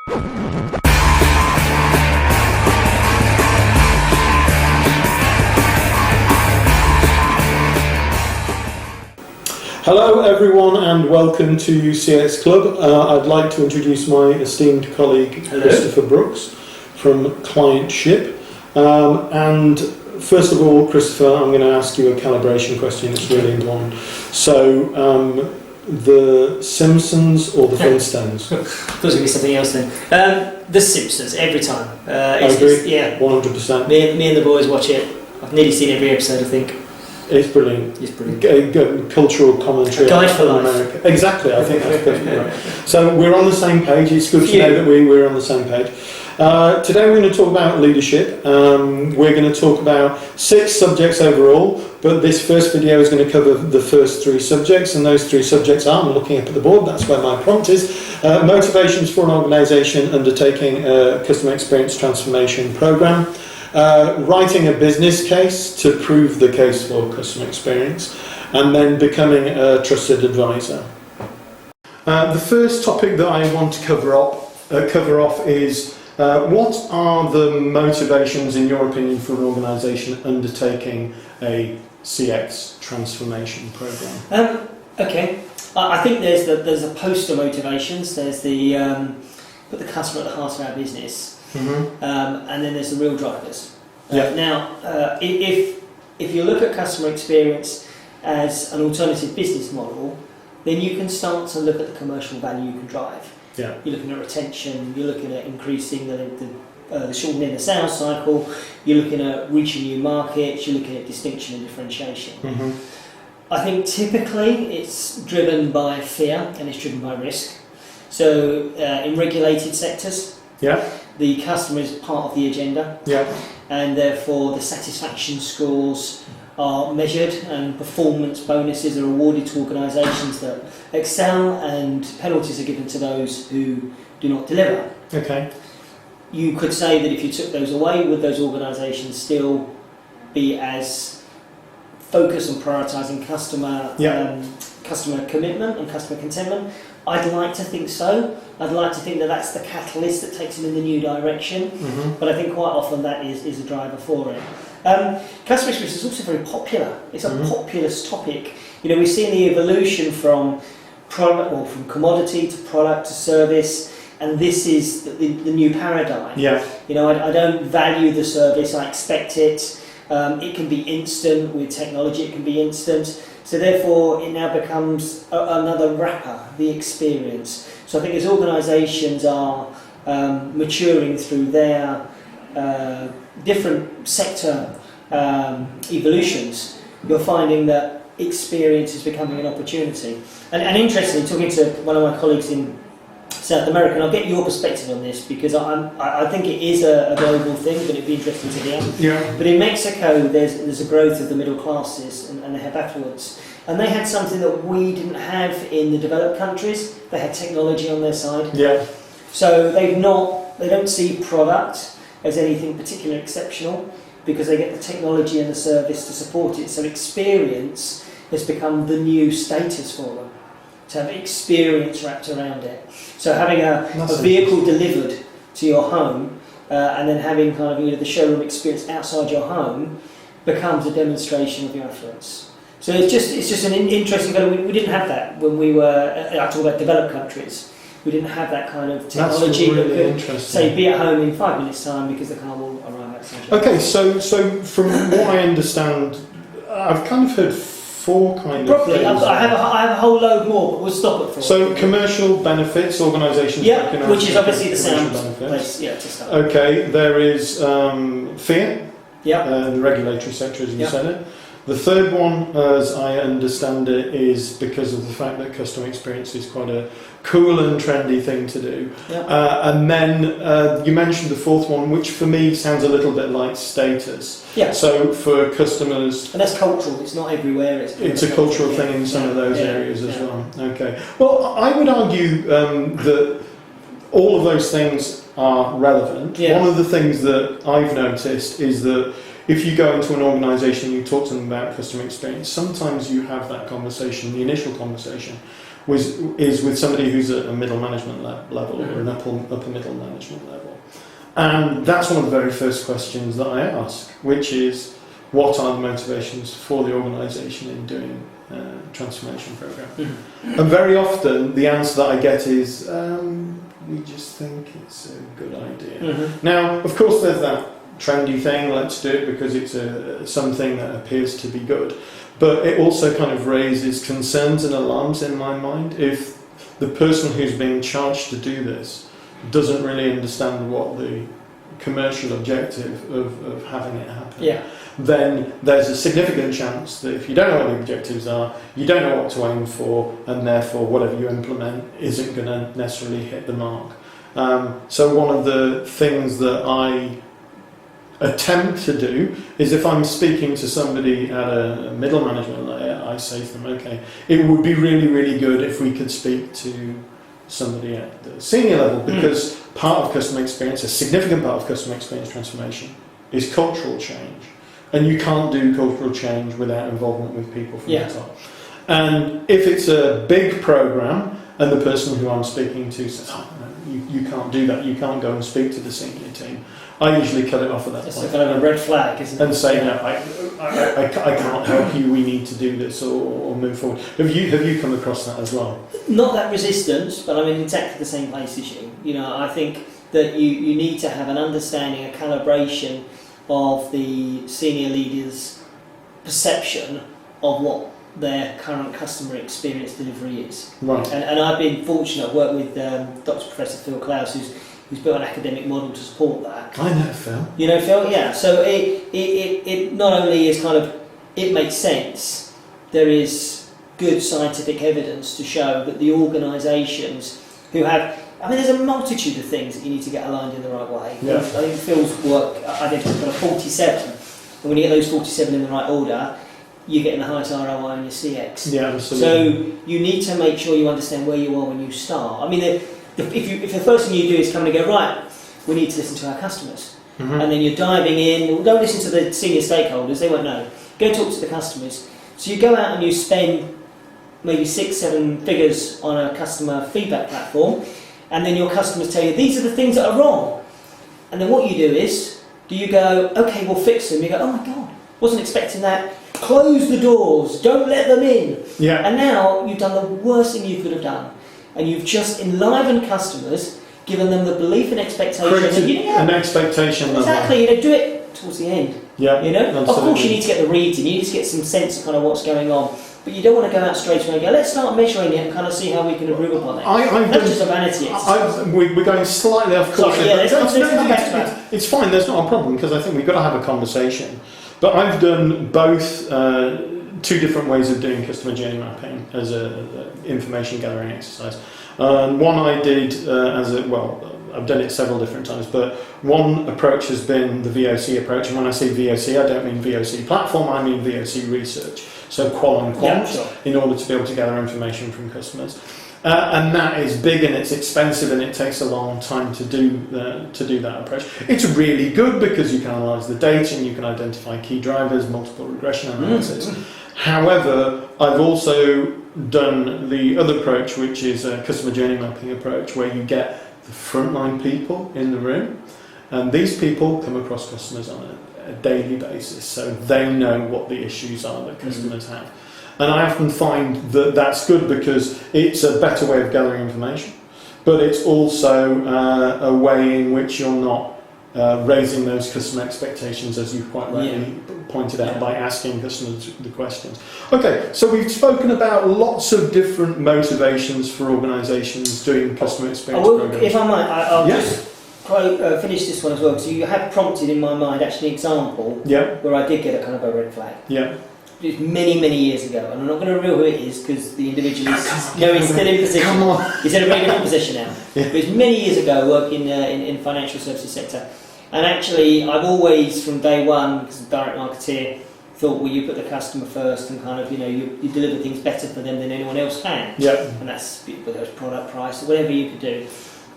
Hello everyone and welcome to CX Club. I'd like to introduce my esteemed colleague Christopher Brooks from Clientship. And first of all, Christopher, I'm going to ask you a calibration question. It's really important. So, the Simpsons or the Flintstones? Thought it was going to be something else then. The Simpsons, every time. I agree. Yeah, 100%. Me and the boys watch it. I've nearly seen every episode, I think. It's brilliant. It's brilliant. Cultural commentary. A guide for life. America. Exactly, I think that's perfectly right. So we're on the same page. It's good to know that we're on the same page. Today we're going to talk about leadership. We're going to talk about 6 subjects overall, but this first video is going to cover the first 3 subjects, and those 3 subjects are, I'm looking up at the board, that's where my prompt is, motivations for an organisation undertaking a customer experience transformation programme. Writing a business case to prove the case for customer experience, and then becoming a trusted advisor. The first topic that I want to cover off is what are the motivations, in your opinion, for an organisation undertaking a CX transformation programme? Okay, I think there's a poster motivations. There's the put the customer at the heart of our business. Mm-hmm. And then there's the real drivers. Now, if you look at customer experience as an alternative business model, then you can start to look at the commercial value you can drive. Yeah. You're looking at retention, you're looking at increasing the shortening the sales cycle, you're looking at reaching new markets, you're looking at distinction and differentiation. Mm-hmm. I think typically it's driven by fear and it's driven by risk. So in regulated sectors, the customer is part of the agenda, and therefore the satisfaction scores are measured and performance bonuses are awarded to organisations that excel, and penalties are given to those who do not deliver. Okay. You could say that if you took those away, would those organisations still be as focused on prioritising customer commitment and customer contentment? I'd like to think so. I'd like to think that that's the catalyst that takes them in the new direction, but I think quite often that is a driver for it. Customer experience is also very popular. It's a populous topic. You know, we've seen the evolution from product, or from commodity to product to service, and this is the new paradigm. Yeah. You know, I don't value the service, I expect it. It can be instant with technology, it can be instant. So therefore, it now becomes another wrapper, the experience. So I think as organisations are maturing through their different sector evolutions, you're finding that experience is becoming an opportunity. And interestingly, talking to one of my colleagues in South America, and I'll get your perspective on this because I think it is a global thing, but it'd be interesting to hear. Yeah. But in Mexico, there's a growth of the middle classes, and they have affluence. And they had something that we didn't have in the developed countries. They had technology on their side. Yeah. So they don't see product as anything particularly exceptional because they get the technology and the service to support it. So experience has become the new status for them, to have experience wrapped around it. So having a vehicle delivered to your home and then having kind of the showroom experience outside your home becomes a demonstration of your affluence. So it's just an interesting kind of, we didn't have that when we were, I talk about developed countries. We didn't have that kind of technology that could say be at home in 5 minutes time because the car will arrive outside. Okay, so from what I understand, I've kind of heard 4 kind of things. I have a whole load more, but we'll stop at 4. So commercial benefits, organisations recognise, which is obviously the sound benefits. Place, to start. Okay, there is fear, the regulatory sector, as you said it. The third one, as I understand it, is because of the fact that customer experience is quite a cool and trendy thing to do. And then you mentioned the fourth one, which for me sounds a little bit like status. Yeah. So for customers... And that's cultural, it's not everywhere. It's a cultural thing in some of those areas as well. Okay. Well, I would argue that all of those things are relevant. One of the things that I've noticed is that if you go into an organisation and you talk to them about customer experience, sometimes you have that conversation, the initial conversation, is with somebody who's at a middle management level or an upper middle management level. And that's one of the very first questions that I ask, which is, what are the motivations for the organisation in doing a transformation programme? Mm-hmm. And very often the answer that I get is, we just think it's a good idea. Mm-hmm. Now, of course, there's that trendy thing, let's do it because it's something that appears to be good. But it also kind of raises concerns and alarms in my mind if the person who's being charged to do this doesn't really understand what the commercial objective of having it happen. Yeah. Then there's a significant chance that if you don't know what the objectives are, you don't know what to aim for, and therefore whatever you implement isn't going to necessarily hit the mark. So one of the things that I attempt to do is, if I'm speaking to somebody at a middle management layer, I say to them, okay, it would be really, really good if we could speak to somebody at the senior level, because part of customer experience, a significant part of customer experience transformation, is cultural change. And you can't do cultural change without involvement with people from the top. And if it's a big program and the person who I'm speaking to says, oh, no, you can't do that, you can't go and speak to the senior team, I usually cut it off at that point. It's kind of a red flag, isn't it? And say, no, I can't help you, we need to do this or move forward. Have you come across that as well? Not that resistance, but I'm in exactly the same place as you. You know, I think that you need to have an understanding, a calibration of the senior leaders' perception of what their current customer experience delivery is. Right. And I've been fortunate, I've worked with Dr. Professor Phil Klaus, who's built an academic model to support that. I know Phil. You know Phil? Yeah. So it not only is kind of, it makes sense, there is good scientific evidence to show that the organisations who have, I mean, there's a multitude of things that you need to get aligned in the right way. Yeah. I think Phil's work identified kind of 47, and when you get those 47 in the right order, you're getting the highest ROI on your CX. Yeah, absolutely. So you need to make sure you understand where you are when you start. I mean, if the first thing you do is come and go, right, we need to listen to our customers, and then you're diving in, well, don't listen to the senior stakeholders, they won't know. Go talk to the customers. So you go out and you spend maybe 6-7 figures on a customer feedback platform, and then your customers tell you, these are the things that are wrong. And then what you do is, you go, okay, we'll fix them. You go, oh my God, wasn't expecting that. Close the doors, don't let them in. Yeah. And now you've done the worst thing you could have done. And you've just enlivened customers, given them the belief and expectation. Created an expectation. Exactly, you know, do it towards the end. Yeah, you know, absolutely. Of course you need to get the reads in, you need to get some sense of kind of what's going on. But you don't want to go out straight away and go, let's start measuring it and kind of see how we can improve upon it. That's just a vanity exercise. We're going slightly off course. Sorry, yeah, it's fine, there's not a problem, because I think we've got to have a conversation. But I've done both two different ways of doing customer journey mapping as a information gathering exercise. One I did I've done it several different times, but one approach has been the VOC approach, and when I say VOC, I don't mean VOC platform, I mean VOC research. So qual and quant, in order to be able to gather information from customers. And that is big and it's expensive and it takes a long time to do that approach. It's really good because you can analyse the data and you can identify key drivers, multiple regression analysis. However, I've also done the other approach, which is a customer journey mapping approach, where you get the frontline people in the room, and these people come across customers on a daily basis, so they know what the issues are that customers have. And I often find that that's good because it's a better way of gathering information, but it's also a way in which you're not raising those customer expectations, as you've quite rightly pointed out, by asking customers the questions. Okay, so we've spoken about lots of different motivations for organisations doing customer experience programs. If I might, I'll just finish this one as well, because you have prompted in my mind actually an example where I did get a kind of a red flag. Yeah. It was many, many years ago, and I'm not going to reveal who it is because the individual is still in position. Come on. He's in a very different position now. But it was many years ago working in financial services sector. And actually, I've always, from day one, because I'm a direct marketeer, thought, well, you put the customer first and kind of, you know, you deliver things better for them than anyone else can. And that's, whether it's product, price, or whatever you could do.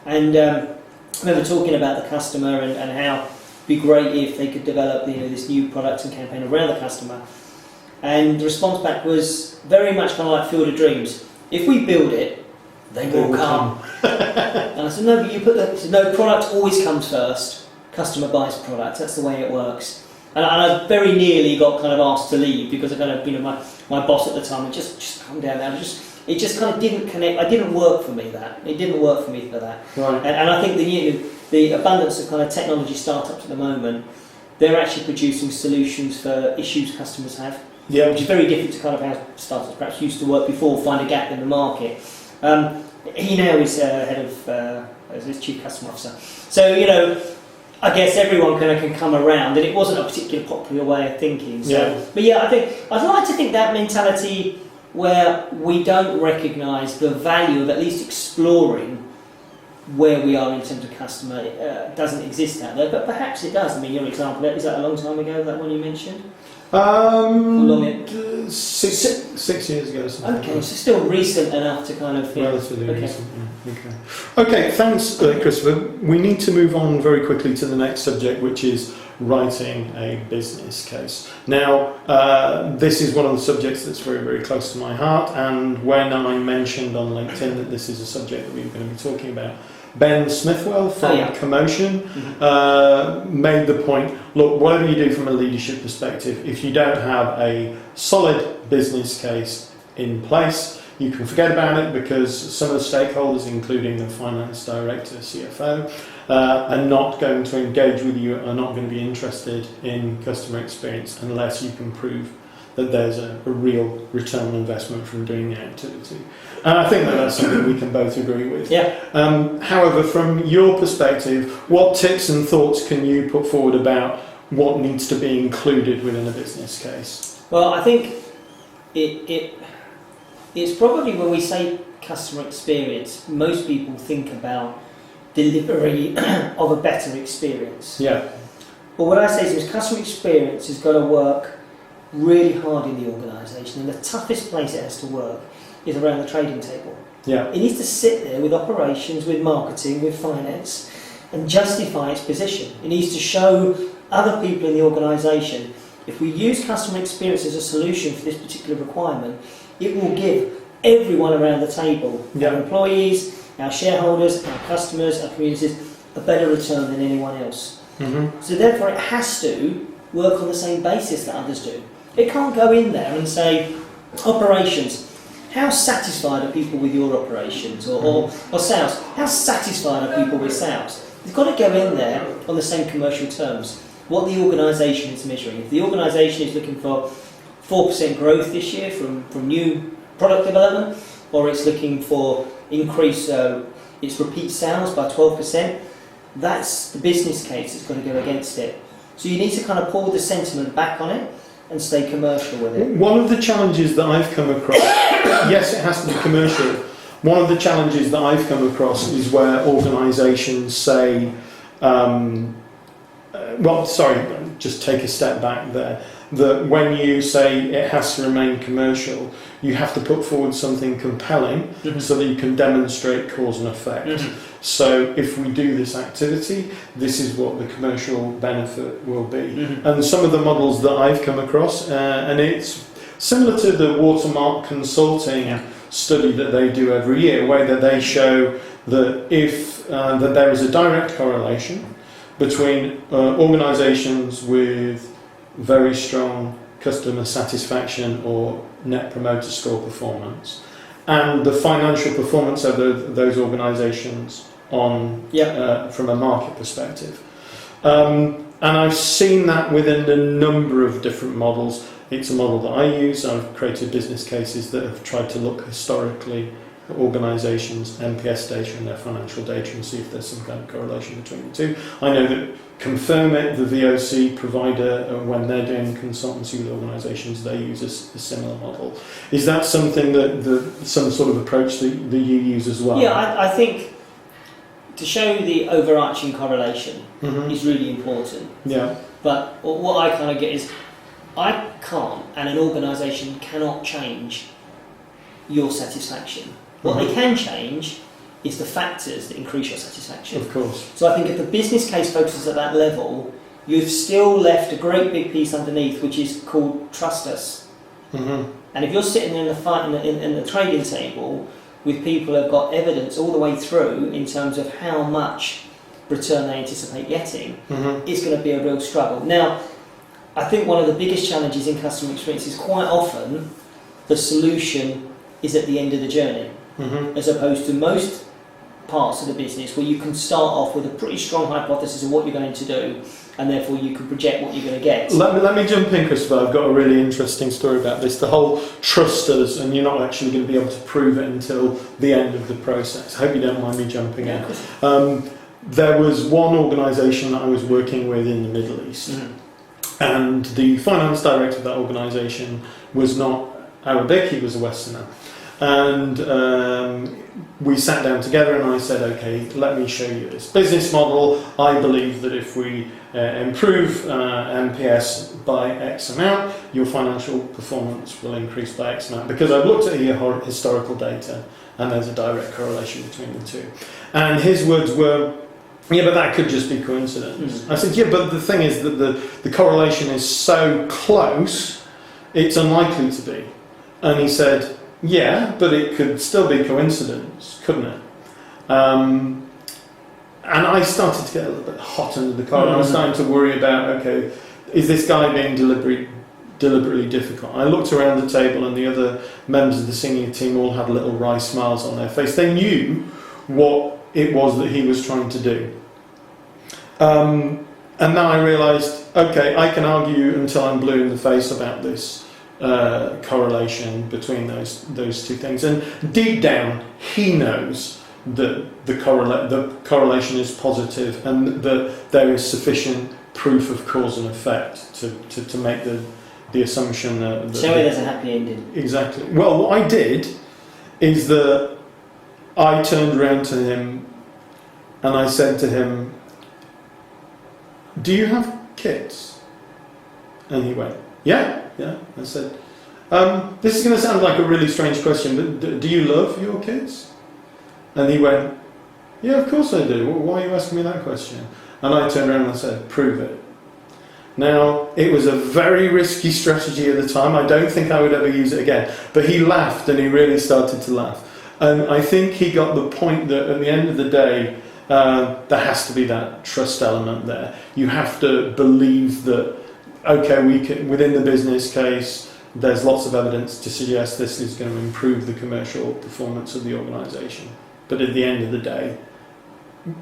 And I remember talking about the customer and how it'd be great if they could develop, you know, this new product and campaign around the customer. And the response back was very much kind of like Field of Dreams. if we build it, they will come. And I said, no, but he said, no, product always comes first. Customer buys product. That's the way it works. And I very nearly got kind of asked to leave because I kind of, my boss at the time had just come down there. It just kind of didn't connect. It didn't work for me. It didn't work for me for that. Right. And I think the abundance of kind of technology startups at the moment, they're actually producing solutions for issues customers have. Yeah. Which is very different to kind of how startups perhaps used to work before, find a gap in the market. He now is head of his chief customer officer. So I guess everyone can come around, and it wasn't a particularly popular way of thinking. So, yeah. But yeah, I think I'd like to think that mentality where we don't recognise the value of at least exploring where we are in terms of customer doesn't exist out there, but perhaps it does. I mean, your example, is that a long time ago, that one you mentioned? 6 years ago. Okay, so still recent enough to kind of... Relatively recent, yeah. Okay, thanks, Christopher. We need to move on very quickly to the next subject, which is writing a business case. Now, this is one of the subjects that's very, very close to my heart, and when I mentioned on LinkedIn that this is a subject that we were going to be talking about, Ben Smithwell from Commotion made the point, look, whatever you do from a leadership perspective, if you don't have a solid business case in place, you can forget about it because some of the stakeholders, including the finance director, CFO, are not going to engage with you, are not going to be interested in customer experience unless you can prove that there's a real return on investment from doing the activity. And I think that's something we can both agree with. Yeah. However, from your perspective, what tips and thoughts can you put forward about what needs to be included within a business case? Well, I think it's probably when we say customer experience, most people think about delivery of a better experience. Yeah. But what I say is customer experience has got to work really hard in the organisation, and the toughest place it has to work is around the trading table. Yeah. It needs to sit there with operations, with marketing, with finance, and justify its position. It needs to show other people in the organisation, if we use customer experience as a solution for this particular requirement, it will give everyone around the table, our employees, our shareholders, our customers, our communities, a better return than anyone else. Mm-hmm. So therefore it has to work on the same basis that others do. It can't go in there and say, operations, how satisfied are people with your operations? Or sales, how satisfied are people with sales? You've got to go in there on the same commercial terms. What the organisation is measuring. If the organisation is looking for 4% growth this year from new product development, or it's looking for increase its repeat sales by 12%, that's the business case that's going to go against it. So you need to kind of pull the sentiment back on it and stay commercial with it. One of the challenges that I've come across, yes, it has to be commercial. One of the challenges that I've come across is where organisations say, just take a step back there, that when you say it has to remain commercial, you have to put forward something compelling so that you can demonstrate cause and effect. So if we do this activity, this is what the commercial benefit will be. And some of the models that I've come across, and it's similar to the Watermark Consulting study that they do every year, where they show that if that there is a direct correlation between organisations with very strong customer satisfaction or net promoter score performance and the financial performance of those organisations on from a market perspective. And I've seen that within a number of different models. It's a model that I use. I've created business cases that have tried to look historically at organisations' NPS data and their financial data and see if there's some kind of correlation between the two. I know that Confirm It, the VOC provider, when they're doing consultancy with organisations, they use a similar model. Is that something some sort of approach that you use as well? Yeah, I think to show the overarching correlation is really important. Yeah. But what I kind of get is, I can't, and an organisation cannot change your satisfaction. What they can change is the factors that increase your satisfaction. Of course. So I think if the business case focuses at that level, you've still left a great big piece underneath, which is called trust us. And if you're sitting in the fight in the trading table with people who've got evidence all the way through in terms of how much return they anticipate getting, it's going to be a real struggle. Now, I think one of the biggest challenges in customer experience is quite often the solution is at the end of the journey, as opposed to most parts of the business where you can start off with a pretty strong hypothesis of what you're going to do, and therefore you can project what you're going to get. Let me jump in, Christopher. I've got a really interesting story about this. The whole trust us, and you're not actually going to be able to prove it until the end of the process. I hope you don't mind me jumping in. There was one organisation that I was working with in the Middle East, and the finance director of that organisation was not Arabic, he was a Westerner. And we sat down together and I said, okay, let me show you this business model. I believe that if we improve NPS by X amount, your financial performance will increase by X amount. Because I've looked at your historical data and there's a direct correlation between the two. And his words were, yeah, but that could just be coincidence. I said, yeah, but the thing is that the correlation is so close, it's unlikely to be. And he said, yeah, but it could still be coincidence, couldn't it? And I started to get a little bit hot under the collar. I was starting to worry about, okay, is this guy being deliberately difficult? I looked around the table and the other members of the senior team all had little wry smiles on their face. They knew what it was that he was trying to do. And now I realised, okay, I can argue until I'm blue in the face about this correlation between those two things, and deep down he knows that the correlation is positive and that there is sufficient proof of cause and effect to make the assumption that so there's a happy ending. Exactly. Well, what I did is that I turned around to him and I said to him, do you have kids? And he went, yeah. I said, this is going to sound like a really strange question, but do you love your kids? And he went, yeah, of course I do. Why are you asking me that question? And I turned around and I said, prove it. Now, it was a very risky strategy at the time. I don't think I would ever use it again. But he laughed, and he really started to laugh. And I think he got the point that at the end of the day, there has to be that trust element there. You have to believe that, okay, we can, within the business case, there's lots of evidence to suggest this is going to improve the commercial performance of the organisation. But at the end of the day,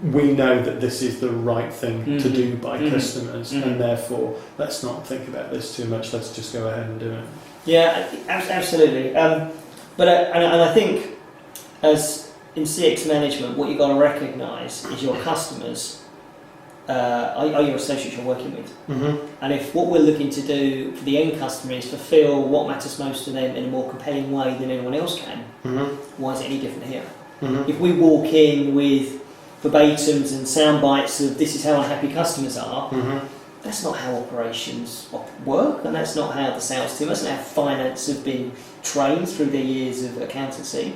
we know that this is the right thing to do by customers, and therefore, let's not think about this too much. Let's just go ahead and do it. Yeah, absolutely. But I think, as in CX management, what you've got to recognise is your customers are your associates you're working with. And if what we're looking to do for the end customer is fulfil what matters most to them in a more compelling way than anyone else can, why is it any different here? If we walk in with verbatims and sound bites of this is how unhappy customers are, that's not how operations work, and that's not how the sales team, that's not how finance have been trained through their years of accountancy.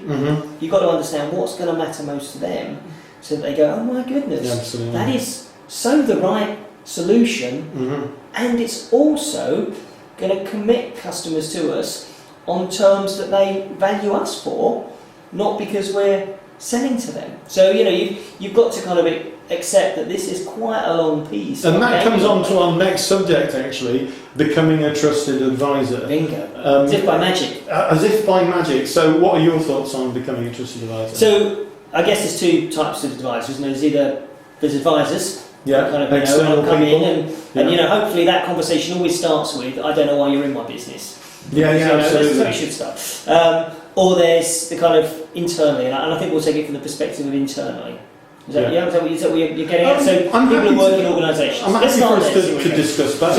You've got to understand what's going to matter most to them, so that they go, oh my goodness, that is so the right solution, and it's also going to commit customers to us on terms that they value us for, not because we're selling to them. So you've got to kind of accept that this is quite a long piece. And that comes on to our next subject, actually, becoming a trusted advisor. Bingo. As if by magic. As if by magic. So what are your thoughts on becoming a trusted advisor? So I guess there's two types of advisors. There's advisors. Yeah, kind of, external come people. in and hopefully that conversation always starts with, I don't know why you're in my business. Absolutely. That's how it should start. Or there's the kind of internally, and I think we'll take it from the perspective of internally. Is that what you're getting at? So people who work in organisations. I'm happy for us to discuss that.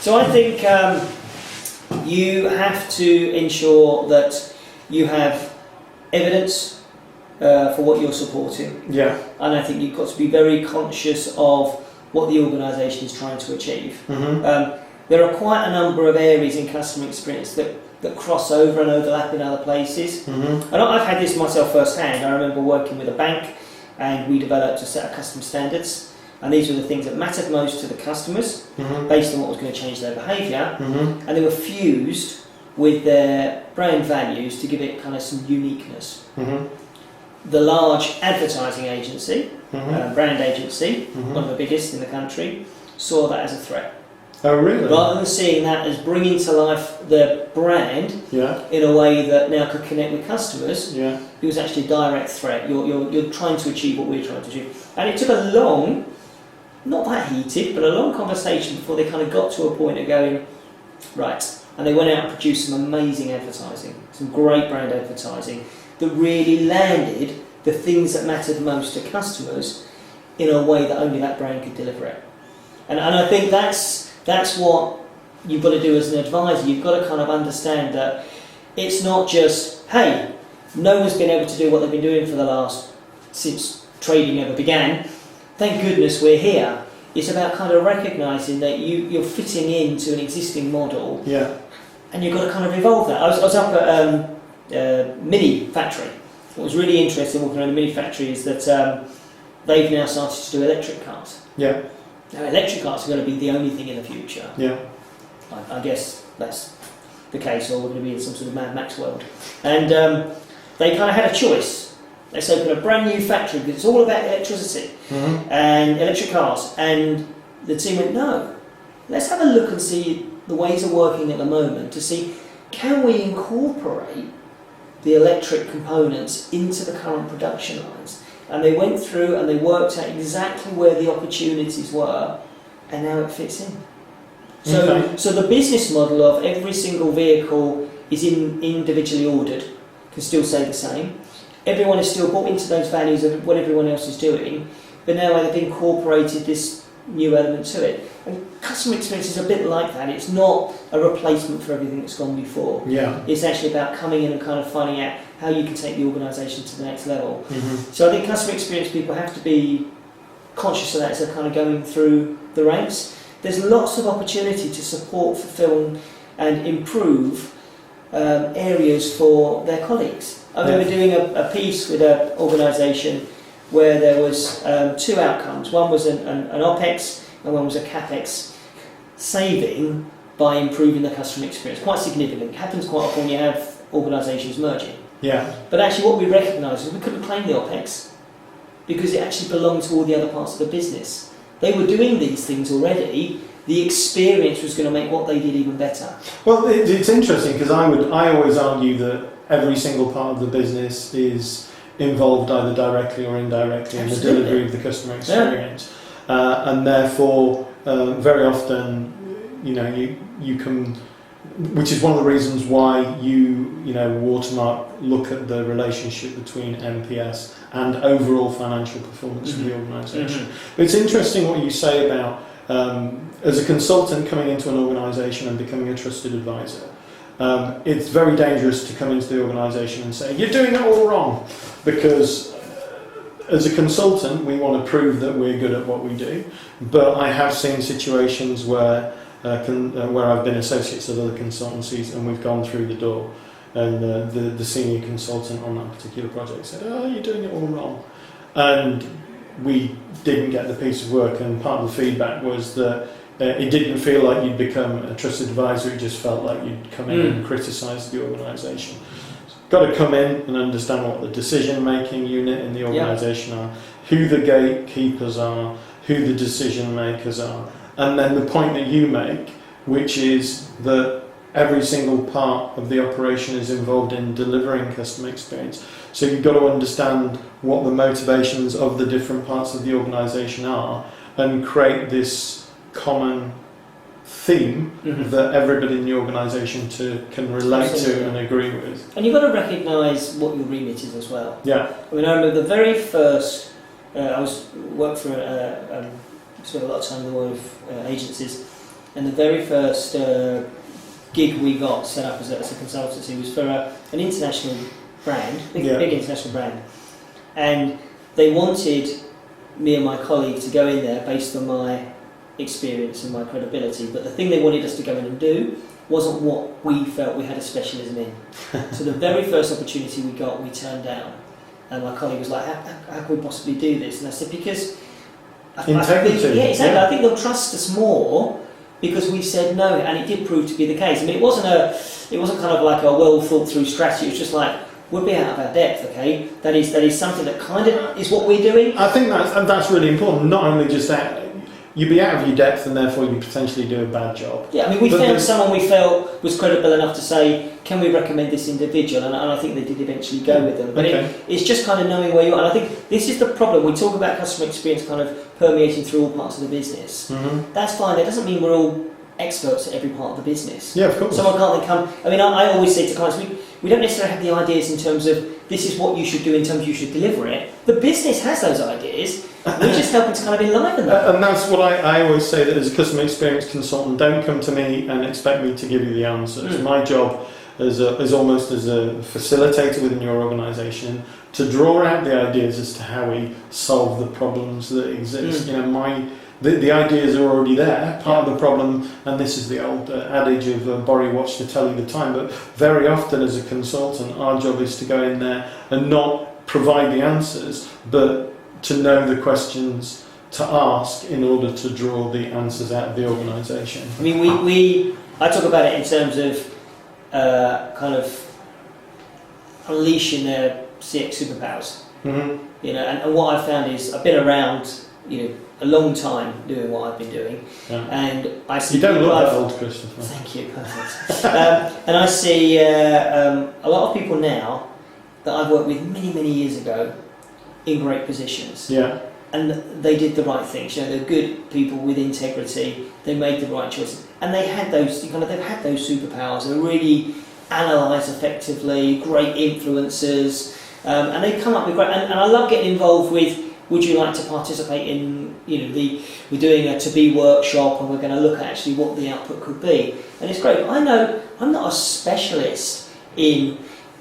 So I think you have to ensure that you have evidence for what you're supporting. Yeah. And I think you've got to be very conscious of what the organisation is trying to achieve. There are quite a number of areas in customer experience that cross over and overlap in other places. And I've had this myself firsthand. I remember working with a bank, and we developed a set of customer standards, and these were the things that mattered most to the customers based on what was going to change their behaviour, and they were fused with their brand values to give it kind of some uniqueness. Mm-hmm. The large advertising agency, Mm-hmm. brand agency, Mm-hmm. one of the biggest in the country, saw that as a threat. Oh, really? Rather than seeing that as bringing to life the brand Yeah. in a way that now could connect with customers, Yeah. it was actually a direct threat. You're trying to achieve what we're trying to achieve. And it took a long, not that heated, but a long conversation before they kind of got to a point of going, right. And they went out and produced some amazing advertising, some great brand advertising that really landed the things that mattered most to customers in a way that only that brand could deliver it. And I think that's what you've got to do as an advisor. You've got to kind of understand that it's not just, hey, no one's been able to do what they've been doing for since trading ever began. Thank goodness we're here. It's about kind of recognising that you're fitting into an existing model, Yeah. and you've got to kind of evolve that. I was up at Mini Factory. What was really interesting walking around the Mini Factory is that they've now started to do electric cars. Yeah. Now, electric cars are going to be the only thing in the future. Yeah. I guess that's the case, or we're going to be in some sort of Mad Max world. And they kind of had a choice. Let's open a brand new factory because it's all about electricity Mm-hmm. and electric cars. And the team went, no, let's have a look and see the ways of working at the moment to see, can we incorporate the electric components into the current production lines? And they went through and they worked out exactly where the opportunities were, and now it fits in. So the business model of every single vehicle is individually ordered, can still stay the same. Everyone is still bought into those values of what everyone else is doing, but now they've incorporated this new element to it. And customer experience is a bit like that. It's not a replacement for everything that's gone before. Yeah. It's actually about coming in and kind of finding out how you can take the organisation to the next level. Mm-hmm. So I think customer experience people have to be conscious of that as they're kind of going through the ranks. There's lots of opportunity to support, fulfil and improve areas for their colleagues. I remember doing a piece with an organisation where there was two outcomes. One was an OPEX and one was a CAPEX saving by improving the customer experience. Quite significant. It happens quite often when you have organisations merging. Yeah. But actually what we recognised is we couldn't claim the OPEX because it actually belonged to all the other parts of the business. They were doing these things already. The experience was going to make what they did even better. Well, it's interesting because I always argue that every single part of the business is involved either directly or indirectly in the delivery of the customer experience, and therefore very often, you can, which is one of the reasons why you Watermark look at the relationship between NPS and overall financial performance of the organisation. Mm-hmm. It's interesting what you say about as a consultant coming into an organisation and becoming a trusted advisor. It's very dangerous to come into the organisation and say, you're doing it all wrong, because as a consultant we want to prove that we're good at what we do, but I have seen situations where I've been associates of other consultancies and we've gone through the door and the senior consultant on that particular project said, oh, you're doing it all wrong, and we didn't get the piece of work, and part of the feedback was that it didn't feel like you'd become a trusted advisor, it just felt like you'd come in and criticise the organisation. Got to come in and understand what the decision-making unit in the organisation are, who the gatekeepers are, who the decision makers are, and then the point that you make, which is that every single part of the operation is involved in delivering customer experience. So you've got to understand what the motivations of the different parts of the organisation are and create this common theme that everybody in the organisation can relate to and agree with. And you've got to recognise what your remit is as well. Yeah. I mean, I remember the very first, worked for, spent a lot of time in the world of agencies, and the very first gig we got set up as a consultancy was for an international brand, big international brand, and they wanted me and my colleague to go in there based on my experience and my credibility, but the thing they wanted us to go in and do wasn't what we felt we had a specialism in. So the very first opportunity we got, we turned down, and my colleague was like, how can we possibly do this? And I said, because integrity. I think they'll trust us more because we said no, and it did prove to be the case. I mean, it wasn't kind of like a well thought through strategy. It was just like, we'll be out of our depth, okay? That is something that kind of is what we're doing. I think that's really important. Not only just that, you'd be out of your depth and therefore you potentially do a bad job. Yeah, I mean, we found someone we felt was credible enough to say, can we recommend this individual? And I think they did eventually go with them. But it's just kind of knowing where you are. And I think this is the problem. We talk about customer experience kind of permeating through all parts of the business. Mm-hmm. That's fine. That doesn't mean we're all experts at every part of the business. Yeah, of course. Someone can't then come... I mean, I always say to clients, we don't necessarily have the ideas in terms of this is what you should do in terms of you should deliver it. The business has those ideas. We're just helping to kind of enliven them. And that's what I always say, that as a customer experience consultant, don't come to me and expect me to give you the answers. My job is almost as a facilitator within your organisation to draw out the ideas as to how we solve the problems that exist. You know, the ideas are already there. Part of the problem, and this is the old adage of borrow your watch to tell you the time, but very often as a consultant, our job is to go in there and not provide the answers, but to know the questions to ask in order to draw the answers out of the organisation. I mean, I talk about it in terms of kind of unleashing their CX superpowers. Mm-hmm. You know, and what I've found is I've been around, you know, a long time doing what I've been doing, and I see. You don't look that old, Christopher. Thank you, perfect. And I see a lot of people now that I've worked with many years ago in great positions. Yeah. And they did the right things. You know, they're good people with integrity. They made the right choices, and they had those. They've had those superpowers. They really analyse effectively. Great influencers, and they come up with great. And I love getting involved with. Would you like to participate in? You know, we're doing a to-be workshop, and we're going to look at actually what the output could be. And it's great. I know I'm not a specialist in,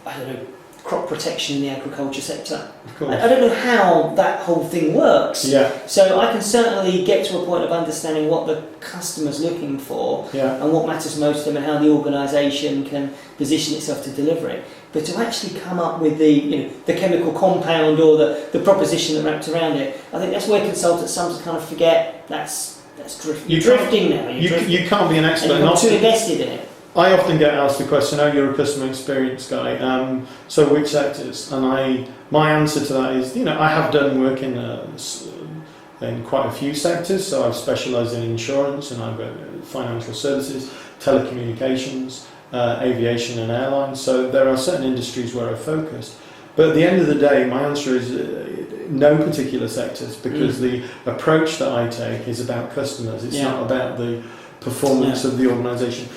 I don't know, crop protection in the agriculture sector. Of course. I don't know how that whole thing works. Yeah. So I can certainly get to a point of understanding what the customer's looking for and what matters most to them and how the organisation can position itself to deliver it. But to actually come up with the chemical compound or the proposition that wrapped around it, I think that's where consultants sometimes kind of forget that's drifting. You're drifting now. You can't be an expert. And you're too invested in it. I often get asked the question, "Oh, you're a customer experience guy. So which sectors?" And my answer to that is, I have done work in quite a few sectors. So I've specialised in insurance, and I've financial services, telecommunications, aviation, and airlines. So there are certain industries where I've focused. But at the end of the day, my answer is no particular sectors, because the approach that I take is about customers. It's not about the performance of the organisation.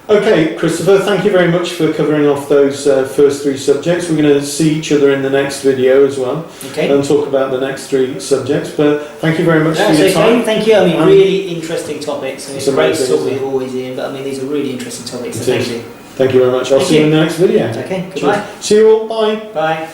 Okay, Christopher, thank you very much for covering off those first three subjects. We're going to see each other in the next video as well, and talk about the next three subjects. But thank you very much for your time. Thank you. I mean, really interesting topics. It's great to talk with you always, Ian, but I mean, these are really interesting topics, so thank you. Thank you very much. I'll see you in the next video. Okay, goodbye. Cheers. See you all. Bye. Bye.